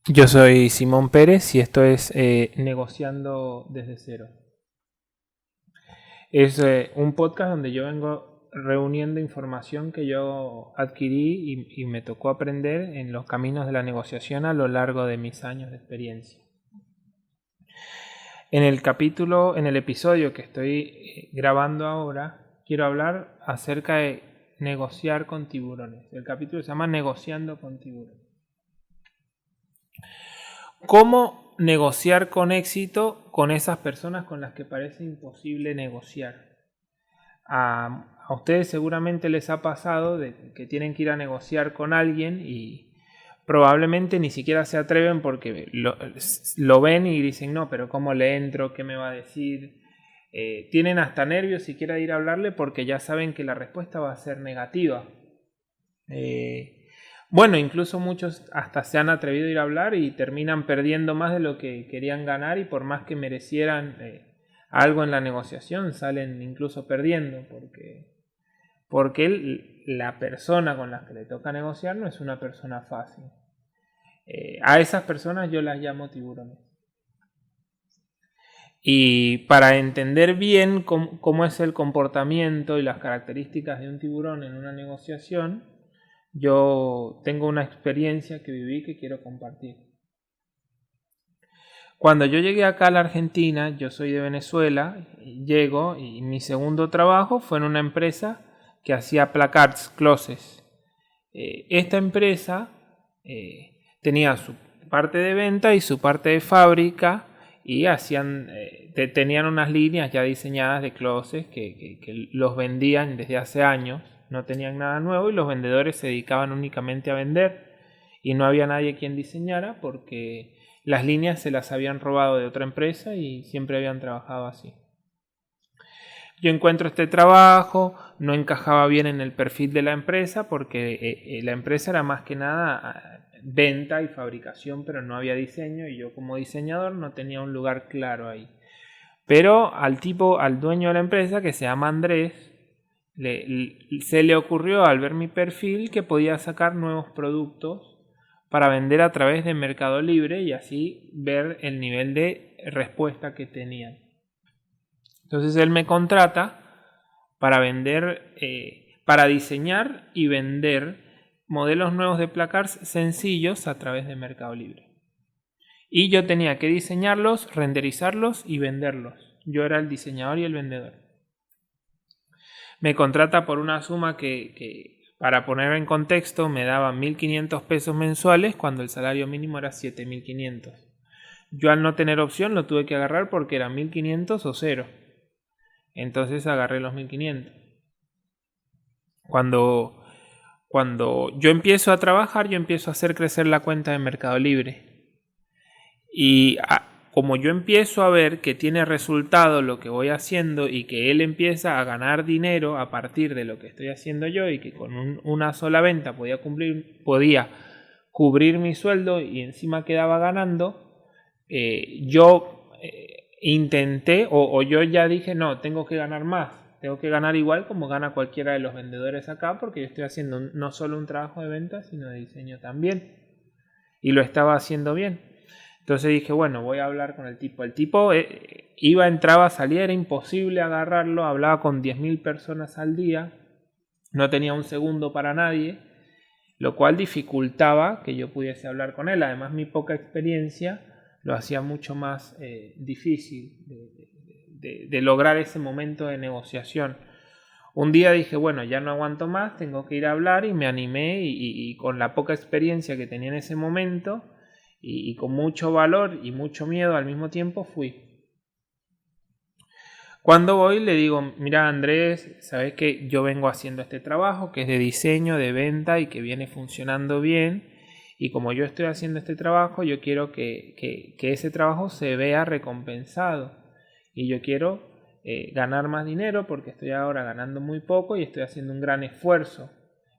Yo soy Simón Pérez y esto es Negociando desde cero. Es un podcast donde yo vengo reuniendo información que yo adquirí y me tocó aprender en los caminos de la negociación a lo largo de mis años de experiencia. En el episodio que estoy grabando ahora, quiero hablar acerca de negociar con tiburones. El capítulo se llama Negociando con tiburones. ¿Cómo negociar con éxito con esas personas con las que parece imposible negociar? A ustedes seguramente les ha pasado de que tienen que ir a negociar con alguien y probablemente ni siquiera se atreven porque lo ven y dicen, no, pero ¿cómo le entro? ¿Qué me va a decir? Tienen hasta nervios siquiera de ir a hablarle porque ya saben que la respuesta va a ser negativa. Bueno, incluso muchos hasta se han atrevido a ir a hablar y terminan perdiendo más de lo que querían ganar, y por más que merecieran algo en la negociación, salen incluso perdiendo porque la persona con la que le toca negociar no es una persona fácil. A esas personas yo las llamo tiburones. Y para entender bien cómo es el comportamiento y las características de un tiburón en una negociación, yo tengo una experiencia que viví que quiero compartir. Cuando yo llegué acá a la Argentina, yo soy de Venezuela, llego y mi segundo trabajo fue en una empresa que hacía placards, closes. Esta empresa tenía su parte de venta y su parte de fábrica y tenían unas líneas ya diseñadas de closes que los vendían desde hace años. No tenían nada nuevo y los vendedores se dedicaban únicamente a vender y no había nadie quien diseñara porque las líneas se las habían robado de otra empresa y siempre habían trabajado así. Yo encuentro este trabajo, no encajaba bien en el perfil de la empresa porque la empresa era más que nada venta y fabricación, pero no había diseño y yo como diseñador no tenía un lugar claro ahí. Pero al dueño de la empresa, que se llama Andrés, se le ocurrió al ver mi perfil que podía sacar nuevos productos para vender a través de Mercado Libre y así ver el nivel de respuesta que tenían. Entonces él me contrata para para diseñar y vender modelos nuevos de placards sencillos a través de Mercado Libre. Y yo tenía que diseñarlos, renderizarlos y venderlos. Yo era el diseñador y el vendedor. Me contrata por una suma que para poner en contexto, me daba 1.500 pesos mensuales cuando el salario mínimo era 7.500. Yo al no tener opción lo tuve que agarrar porque era 1.500 o cero. Entonces agarré los 1.500. Cuando yo empiezo a trabajar, yo empiezo a hacer crecer la cuenta de Mercado Libre. Y como yo empiezo a ver que tiene resultado lo que voy haciendo y que él empieza a ganar dinero a partir de lo que estoy haciendo yo y que con una sola venta podía cubrir mi sueldo y encima quedaba ganando, yo intenté o yo ya dije, no, tengo que ganar más. Tengo que ganar igual como gana cualquiera de los vendedores acá porque yo estoy haciendo no solo un trabajo de venta, sino de diseño también. Y lo estaba haciendo bien. Entonces dije, bueno, voy a hablar con el tipo. El tipo iba, entraba, salía, era imposible agarrarlo. Hablaba con 10.000 personas al día. No tenía un segundo para nadie, lo cual dificultaba que yo pudiese hablar con él. Además, mi poca experiencia lo hacía mucho más difícil de lograr ese momento de negociación. Un día dije, bueno, ya no aguanto más, tengo que ir a hablar y me animé y con la poca experiencia que tenía en ese momento y con mucho valor y mucho miedo al mismo tiempo fui. Cuando voy le digo, mira Andrés, sabes que yo vengo haciendo este trabajo que es de diseño, de venta y que viene funcionando bien. Y como yo estoy haciendo este trabajo, yo quiero que ese trabajo se vea recompensado. Y yo quiero ganar más dinero porque estoy ahora ganando muy poco y estoy haciendo un gran esfuerzo.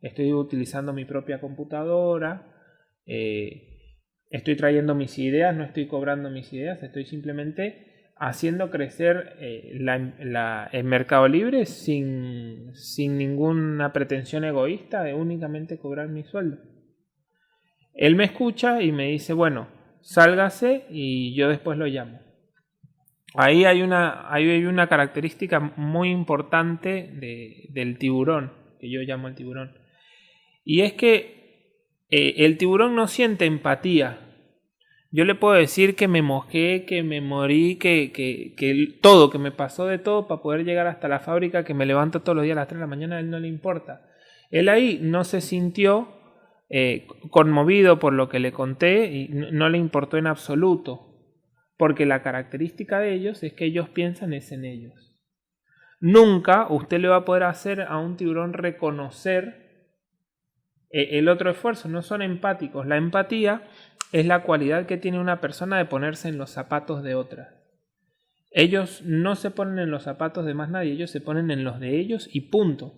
Estoy utilizando mi propia computadora, estoy trayendo mis ideas, no estoy cobrando mis ideas, estoy simplemente haciendo crecer el mercado libre sin ninguna pretensión egoísta de únicamente cobrar mi sueldo. Él me escucha y me dice, bueno, sálgase y yo después lo llamo. Ahí hay una característica muy importante del tiburón, que yo llamo el tiburón. Y es que el tiburón no siente empatía. Yo le puedo decir que me mojé, que me morí, que todo, que me pasó de todo para poder llegar hasta la fábrica, que me levanto todos los días a las 3 de la mañana, a él no le importa. Él ahí no se sintió conmovido por lo que le conté y no le importó en absoluto, porque la característica de ellos es que ellos piensan es en ellos. Nunca usted le va a poder hacer a un tiburón reconocer el otro esfuerzo, no son empáticos. La empatía es la cualidad que tiene una persona de ponerse en los zapatos de otra. Ellos no se ponen en los zapatos de más nadie, ellos se ponen en los de ellos y punto.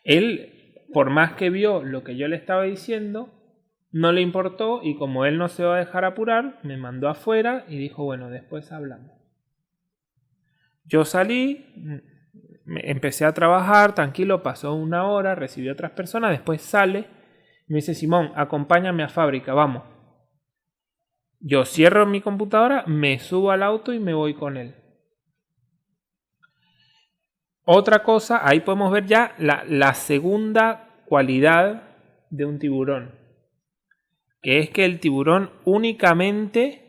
Él, por más que vio lo que yo le estaba diciendo, no le importó y como él no se va a dejar apurar, me mandó afuera y dijo, bueno, después hablamos. Yo salí, empecé a trabajar, tranquilo, pasó 1 hora, recibí otras personas, después sale. Me dice, Simón, acompáñame a fábrica, vamos. Yo cierro mi computadora, me subo al auto y me voy con él. Otra cosa, ahí podemos ver ya la segunda cualidad de un tiburón, que es que el tiburón únicamente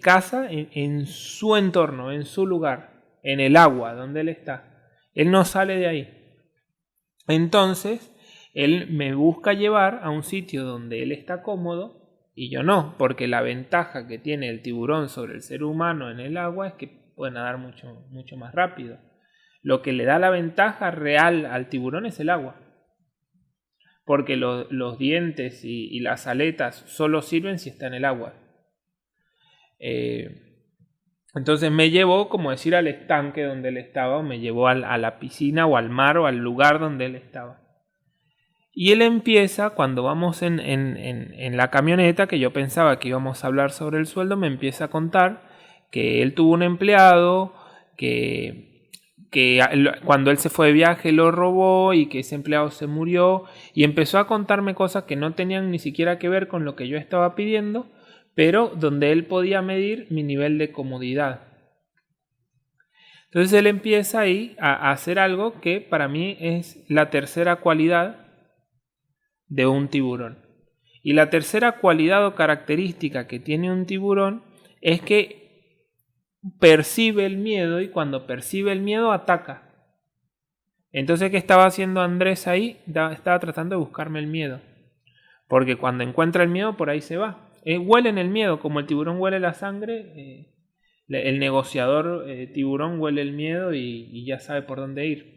caza en su entorno, en su lugar, en el agua donde él está. Él no sale de ahí. Entonces, él me busca llevar a un sitio donde él está cómodo y yo no, porque la ventaja que tiene el tiburón sobre el ser humano en el agua es que puede nadar mucho, mucho más rápido. Lo que le da la ventaja real al tiburón es el agua, porque los dientes y las aletas solo sirven si está en el agua. Entonces me llevó, como decir, al estanque donde él estaba, o me llevó a la piscina o al mar o al lugar donde él estaba. Y él empieza, cuando vamos en la camioneta, que yo pensaba que íbamos a hablar sobre el sueldo, me empieza a contar que él tuvo un empleado, que cuando él se fue de viaje lo robó y que ese empleado se murió, y empezó a contarme cosas que no tenían ni siquiera que ver con lo que yo estaba pidiendo, pero donde él podía medir mi nivel de comodidad. Entonces él empieza ahí a hacer algo que para mí es la tercera cualidad de un tiburón. Y la tercera cualidad o característica que tiene un tiburón es que percibe el miedo y cuando percibe el miedo ataca. Entonces, ¿qué estaba haciendo Andrés ahí? Estaba tratando de buscarme el miedo. Porque cuando encuentra el miedo, por ahí se va. Huelen el miedo, como el tiburón huele la sangre, el negociador tiburón huele el miedo y ya sabe por dónde ir.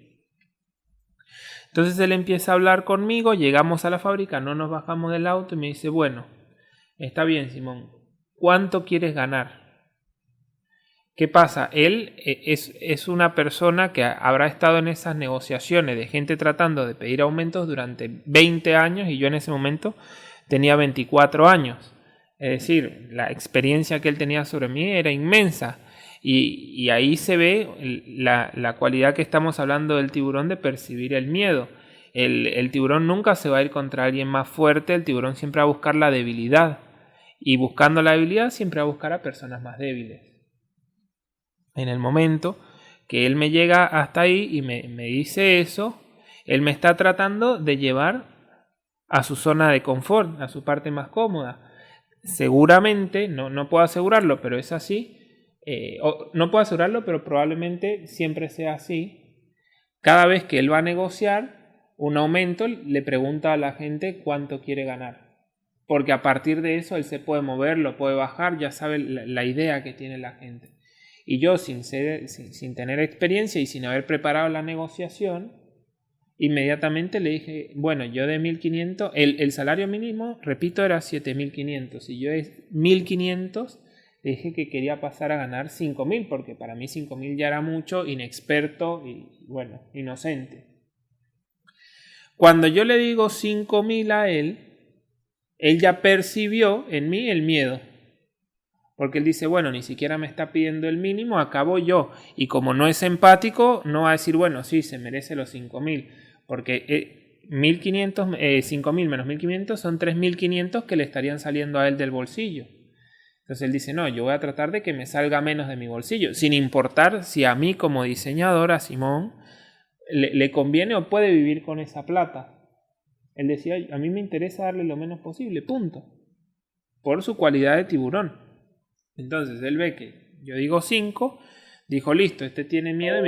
Entonces él empieza a hablar conmigo, llegamos a la fábrica, no nos bajamos del auto y me dice, bueno, está bien Simón, ¿cuánto quieres ganar? ¿Qué pasa? Él es una persona que habrá estado en esas negociaciones de gente tratando de pedir aumentos durante 20 años y yo en ese momento tenía 24 años. Es decir, la experiencia que él tenía sobre mí era inmensa. Y ahí se ve la cualidad que estamos hablando del tiburón de percibir el miedo. El tiburón nunca se va a ir contra alguien más fuerte, el tiburón siempre va a buscar la debilidad. Y buscando la debilidad siempre va a buscar a personas más débiles. En el momento que él me llega hasta ahí y me dice eso, él me está tratando de llevar a su zona de confort, a su parte más cómoda. Seguramente, no puedo asegurarlo, pero es así. No puedo asegurarlo, pero probablemente siempre sea así. Cada vez que él va a negociar un aumento, le pregunta a la gente cuánto quiere ganar. Porque a partir de eso él se puede mover, lo puede bajar, ya sabe la idea que tiene la gente. Y yo, sin tener experiencia y sin haber preparado la negociación, inmediatamente le dije, bueno, yo de 1.500, el salario mínimo, repito, era 7.500. Y yo de 1.500... le dije que quería pasar a ganar 5.000, porque para mí 5.000 ya era mucho, inexperto y, bueno, inocente. Cuando yo le digo 5.000 a él ya percibió en mí el miedo. Porque él dice, bueno, ni siquiera me está pidiendo el mínimo, acabo yo. Y como no es empático, no va a decir, bueno, sí, se merece los 5.000. Porque 1.500, 5.000 menos 1.500 son 3.500 que le estarían saliendo a él del bolsillo. Entonces él dice, no, yo voy a tratar de que me salga menos de mi bolsillo, sin importar si a mí como diseñador, a Simón, le conviene o puede vivir con esa plata. Él decía, a mí me interesa darle lo menos posible, punto. Por su cualidad de tiburón. Entonces él ve que yo digo 5, dijo, listo, este tiene miedo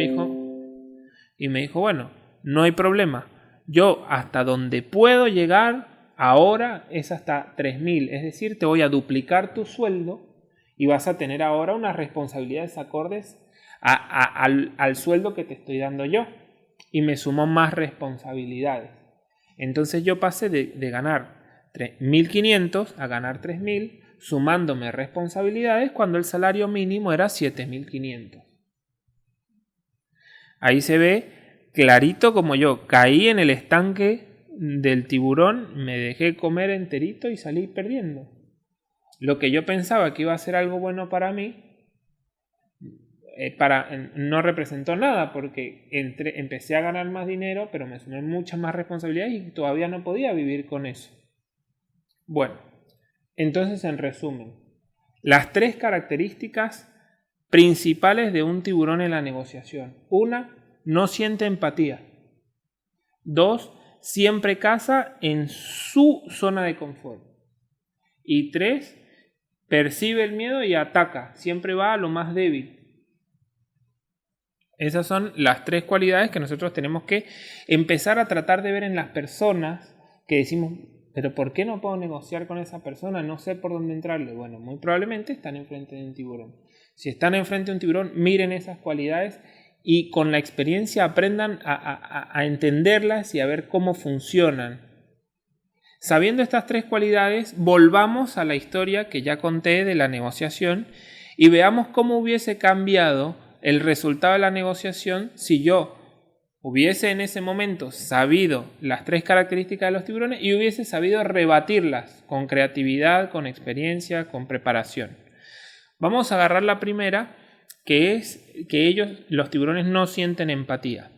y me dijo, bueno, no hay problema. Yo hasta donde puedo llegar ahora es hasta 3.000. Es decir, te voy a duplicar tu sueldo y vas a tener ahora unas responsabilidades acordes al sueldo que te estoy dando yo. Y me sumó más responsabilidades. Entonces yo pasé de ganar 1.500 a ganar 3.000, sumándome responsabilidades cuando el salario mínimo era 7.500. Ahí se ve clarito como yo caí en el estanque del tiburón, me dejé comer enterito y salí perdiendo. Lo que yo pensaba que iba a ser algo bueno para mí, no representó nada porque empecé a ganar más dinero, pero me sumé muchas más responsabilidades y todavía no podía vivir con eso. Bueno, entonces en resumen, las 3 características principales de un tiburón en la negociación. 1, no siente empatía. 2, siempre caza en su zona de confort. Y 3, percibe el miedo y ataca, siempre va a lo más débil. Esas son las 3 cualidades que nosotros tenemos que empezar a tratar de ver en las personas que decimos, pero ¿por qué no puedo negociar con esa persona? No sé por dónde entrarle. Bueno, muy probablemente están enfrente de un tiburón. Si están enfrente de un tiburón, miren esas cualidades y con la experiencia aprendan a entenderlas y a ver cómo funcionan. Sabiendo estas 3 cualidades, volvamos a la historia que ya conté de la negociación y veamos cómo hubiese cambiado el resultado de la negociación si yo hubiese en ese momento sabido las 3 características de los tiburones y hubiese sabido rebatirlas con creatividad, con experiencia, con preparación. Vamos a agarrar la primera, que es que los tiburones no sienten empatía.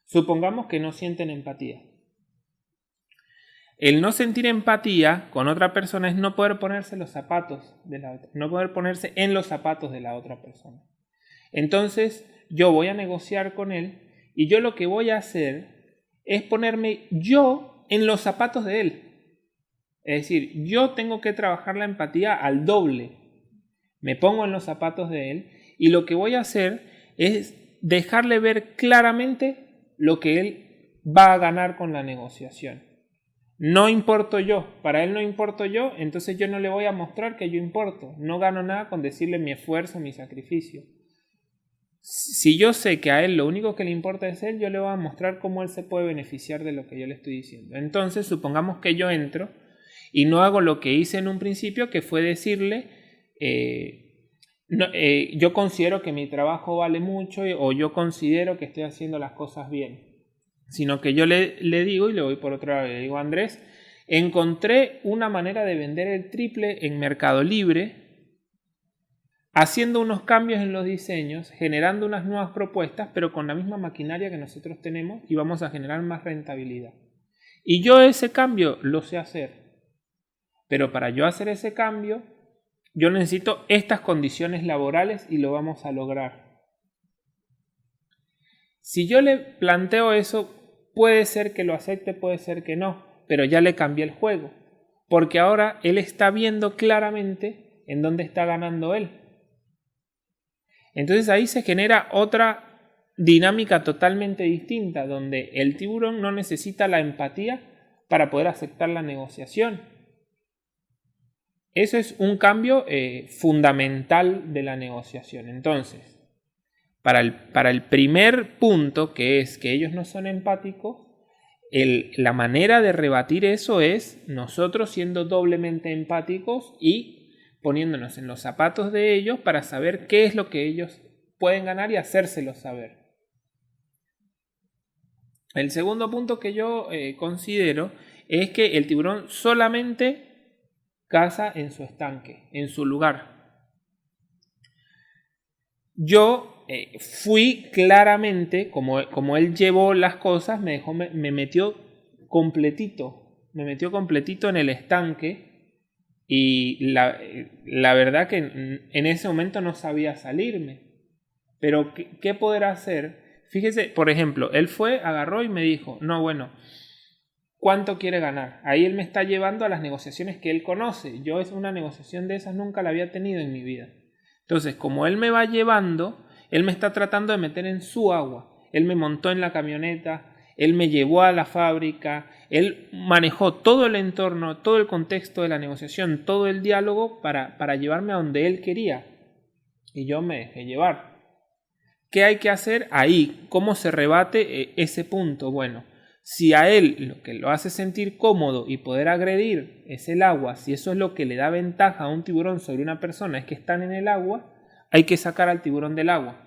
Supongamos que no sienten empatía. El no sentir empatía con otra persona es no poder ponerse los zapatos de la otra, no poder ponerse en los zapatos de la otra persona. Entonces yo voy a negociar con él y yo lo que voy a hacer es ponerme yo en los zapatos de él. Es decir, yo tengo que trabajar la empatía al doble. Me pongo en los zapatos de él y lo que voy a hacer es dejarle ver claramente lo que él va a ganar con la negociación. No importo yo, para él no importo yo, entonces yo no le voy a mostrar que yo importo. No gano nada con decirle mi esfuerzo, mi sacrificio. Si yo sé que a él lo único que le importa es él, yo le voy a mostrar cómo él se puede beneficiar de lo que yo le estoy diciendo. Entonces, supongamos que yo entro y no hago lo que hice en un principio, que fue decirle, yo considero que mi trabajo vale mucho o yo considero que estoy haciendo las cosas bien. Sino que yo le digo, y le voy por otro lado, le digo, Andrés, encontré una manera de vender el triple en Mercado Libre, haciendo unos cambios en los diseños, generando unas nuevas propuestas, pero con la misma maquinaria que nosotros tenemos y vamos a generar más rentabilidad. Y yo ese cambio lo sé hacer, pero para yo hacer ese cambio, yo necesito estas condiciones laborales y lo vamos a lograr. Si yo le planteo eso, puede ser que lo acepte, puede ser que no, pero ya le cambié el juego, porque ahora él está viendo claramente en dónde está ganando él. Entonces ahí se genera otra dinámica totalmente distinta, donde el tiburón no necesita la empatía para poder aceptar la negociación. Eso es un cambio fundamental de la negociación. Entonces, para el primer punto, que es que ellos no son empáticos, la manera de rebatir eso es nosotros siendo doblemente empáticos y poniéndonos en los zapatos de ellos para saber qué es lo que ellos pueden ganar y hacérselo saber. El segundo punto que yo considero es que el tiburón solamente caza en su estanque, en su lugar. yo fui claramente, como él llevó las cosas, me metió completito en el estanque, y la verdad que en ese momento no sabía salirme. Pero ¿qué poder hacer? Fíjese, por ejemplo, él agarró y me dijo, no, bueno, ¿cuánto quiere ganar? Ahí él me está llevando a las negociaciones que él conoce. Yo una negociación de esas nunca la había tenido en mi vida. Entonces, como él me va llevando, él me está tratando de meter en su agua. Él me montó en la camioneta, él me llevó a la fábrica, él manejó todo el entorno, todo el contexto de la negociación, todo el diálogo para llevarme a donde él quería. Y yo me dejé llevar. ¿Qué hay que hacer ahí? ¿Cómo se rebate ese punto? Bueno, si a él lo que lo hace sentir cómodo y poder agredir es el agua, si eso es lo que le da ventaja a un tiburón sobre una persona, es que están en el agua, hay que sacar al tiburón del agua.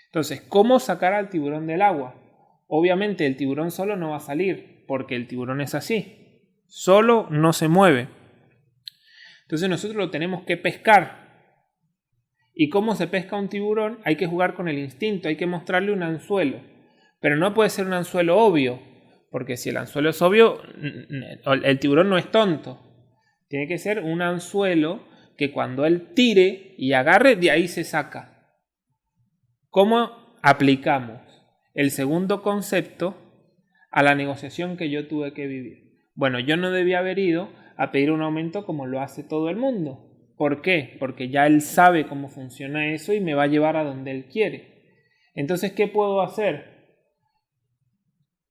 Entonces, ¿cómo sacar al tiburón del agua? Obviamente el tiburón solo no va a salir, porque el tiburón es así, solo no se mueve. Entonces nosotros lo tenemos que pescar. ¿Y cómo se pesca un tiburón? Hay que jugar con el instinto, hay que mostrarle un anzuelo. Pero no puede ser un anzuelo obvio, porque si el anzuelo es obvio, el tiburón no es tonto. Tiene que ser un anzuelo que cuando él tire y agarre, de ahí se saca. ¿Cómo aplicamos el segundo concepto a la negociación que yo tuve que vivir? Bueno, yo no debía haber ido a pedir un aumento como lo hace todo el mundo. ¿Por qué? Porque ya él sabe cómo funciona eso y me va a llevar a donde él quiere. Entonces, ¿qué puedo hacer?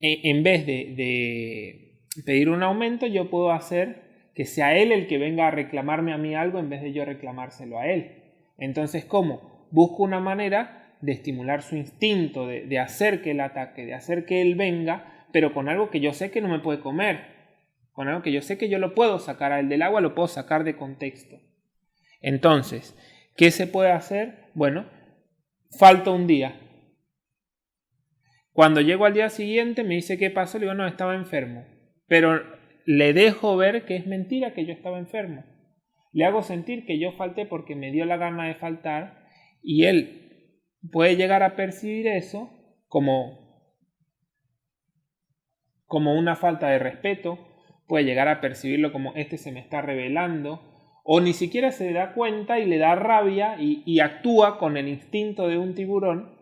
En vez de pedir un aumento, yo puedo hacer que sea él el que venga a reclamarme a mí algo en vez de yo reclamárselo a él. Entonces, ¿cómo? Busco una manera de estimular su instinto, de hacer que él ataque, de hacer que él venga, pero con algo que yo sé que no me puede comer, con algo que yo sé que yo lo puedo sacar a él del agua, lo puedo sacar de contexto. Entonces, ¿qué se puede hacer? Bueno, falta un día. Cuando llego al día siguiente me dice qué pasó, le digo no, estaba enfermo. Pero le dejo ver que es mentira que yo estaba enfermo. Le hago sentir que yo falté porque me dio la gana de faltar y él puede llegar a percibir eso como una falta de respeto, puede llegar a percibirlo como este se me está rebelando, o ni siquiera se da cuenta y le da rabia y actúa con el instinto de un tiburón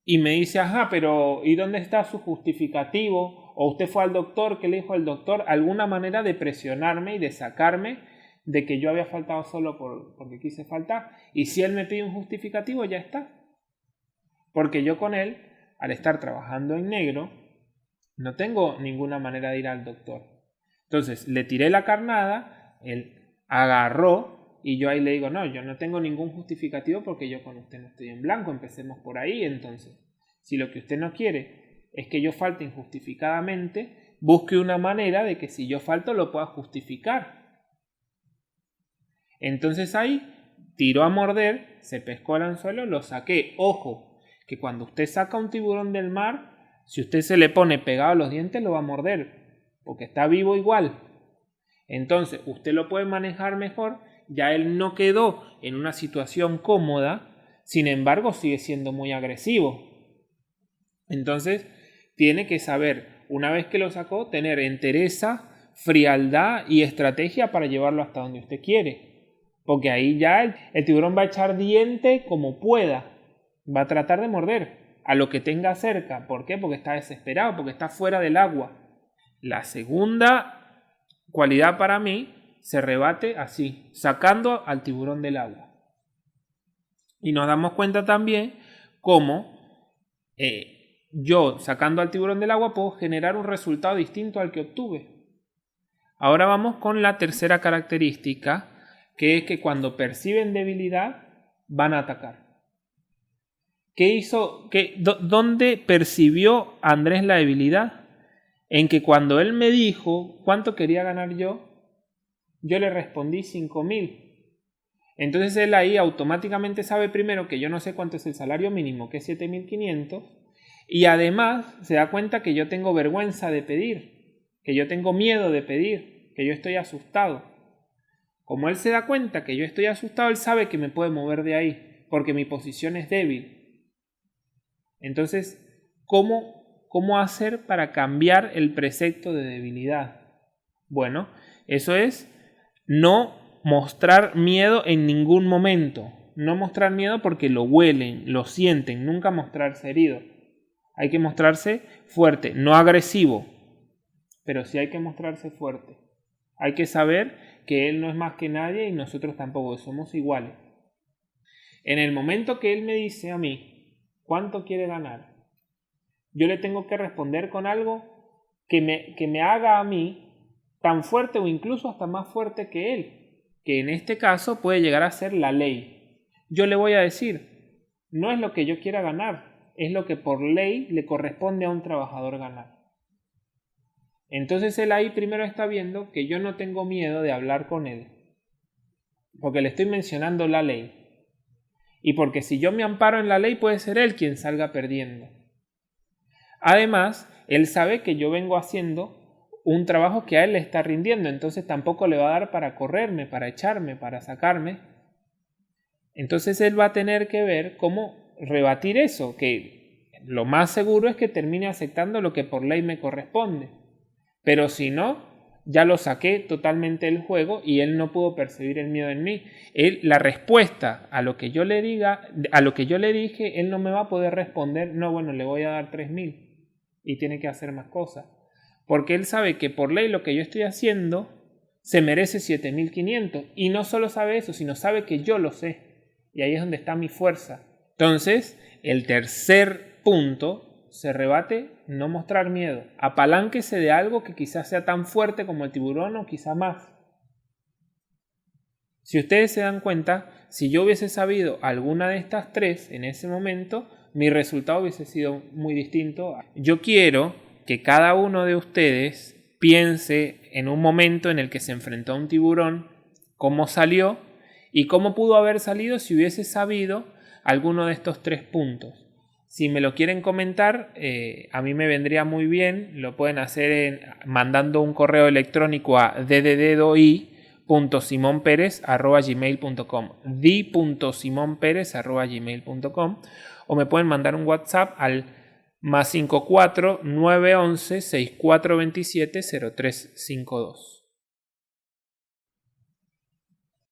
y me dice, ajá, pero ¿y dónde está su justificativo? O usted fue al doctor, ¿qué le dijo al doctor? Alguna manera de presionarme y de sacarme de que yo había faltado solo porque quise faltar. Y si él me pide un justificativo, ya está. Porque yo con él, al estar trabajando en negro, no tengo ninguna manera de ir al doctor. Entonces, le tiré la carnada, él agarró y yo ahí le digo, no, yo no tengo ningún justificativo porque yo con usted no estoy en blanco, empecemos por ahí. Entonces, si lo que usted no quiere es que yo falte injustificadamente, busque una manera de que si yo falto lo pueda justificar. Entonces ahí tiró a morder, se pescó el anzuelo, lo saqué. Ojo, que cuando usted saca un tiburón del mar, si usted se le pone pegado a los dientes lo va a morder, porque está vivo igual. Entonces usted lo puede manejar mejor, ya él no quedó en una situación cómoda, sin embargo sigue siendo muy agresivo. Entonces tiene que saber, una vez que lo sacó, tener entereza, frialdad y estrategia para llevarlo hasta donde usted quiere. Porque ahí ya el tiburón va a echar diente como pueda, va a tratar de morder a lo que tenga cerca. ¿Por qué? Porque está desesperado, porque está fuera del agua. La segunda cualidad para mí se rebate así, sacando al tiburón del agua. Y nos damos cuenta también cómo yo sacando al tiburón del agua puedo generar un resultado distinto al que obtuve. Ahora vamos con la tercera característica, que es que cuando perciben debilidad van a atacar. ¿Qué hizo? ¿Dónde percibió Andrés la debilidad? En que cuando él me dijo cuánto quería ganar yo le respondí 5.000. Entonces él ahí automáticamente sabe primero que yo no sé cuánto es el salario mínimo, que es 7.500, y además se da cuenta que yo tengo vergüenza de pedir, que yo tengo miedo de pedir, que yo estoy asustado. Como él se da cuenta que yo estoy asustado, él sabe que me puede mover de ahí, porque mi posición es débil. Entonces, ¿cómo hacer para cambiar el precepto de debilidad? Bueno, eso es no mostrar miedo en ningún momento. No mostrar miedo porque lo huelen, lo sienten, nunca mostrarse herido. Hay que mostrarse fuerte, no agresivo, pero sí hay que mostrarse fuerte. Hay que saber que él no es más que nadie y nosotros tampoco, somos iguales. En el momento que él me dice a mí cuánto quiere ganar, yo le tengo que responder con algo que me haga a mí tan fuerte o incluso hasta más fuerte que él, que en este caso puede llegar a ser la ley. Yo le voy a decir, no es lo que yo quiera ganar, es lo que por ley le corresponde a un trabajador ganar. Entonces él ahí primero está viendo que yo no tengo miedo de hablar con él, porque le estoy mencionando la ley. Y porque si yo me amparo en la ley puede ser él quien salga perdiendo. Además, él sabe que yo vengo haciendo un trabajo que a él le está rindiendo, entonces tampoco le va a dar para correrme, para echarme, para sacarme. Entonces él va a tener que ver cómo rebatir eso, que lo más seguro es que termine aceptando lo que por ley me corresponde. Pero si no, ya lo saqué totalmente del juego y él no pudo percibir el miedo en mí. La respuesta a lo que yo le diga, a lo que yo le dije, él no me va a poder responder, no, bueno, le voy a dar 3.000 y tiene que hacer más cosas. Porque él sabe que por ley lo que yo estoy haciendo se merece 7.500 y no solo sabe eso, sino sabe que yo lo sé. Y ahí es donde está mi fuerza. Entonces, el tercer punto se rebate no mostrar miedo. Apalánquese de algo que quizás sea tan fuerte como el tiburón o quizá más. Si ustedes se dan cuenta, si yo hubiese sabido alguna de estas tres en ese momento, mi resultado hubiese sido muy distinto. Yo quiero que cada uno de ustedes piense en un momento en el que se enfrentó a un tiburón, cómo salió y cómo pudo haber salido si hubiese sabido alguno de estos tres puntos. Si me lo quieren comentar, a mí me vendría muy bien. Lo pueden hacer mandando un correo electrónico a dddi.simonperez@gmail.com di.simonperez@gmail.com o me pueden mandar un WhatsApp al +54 911 6427 0352.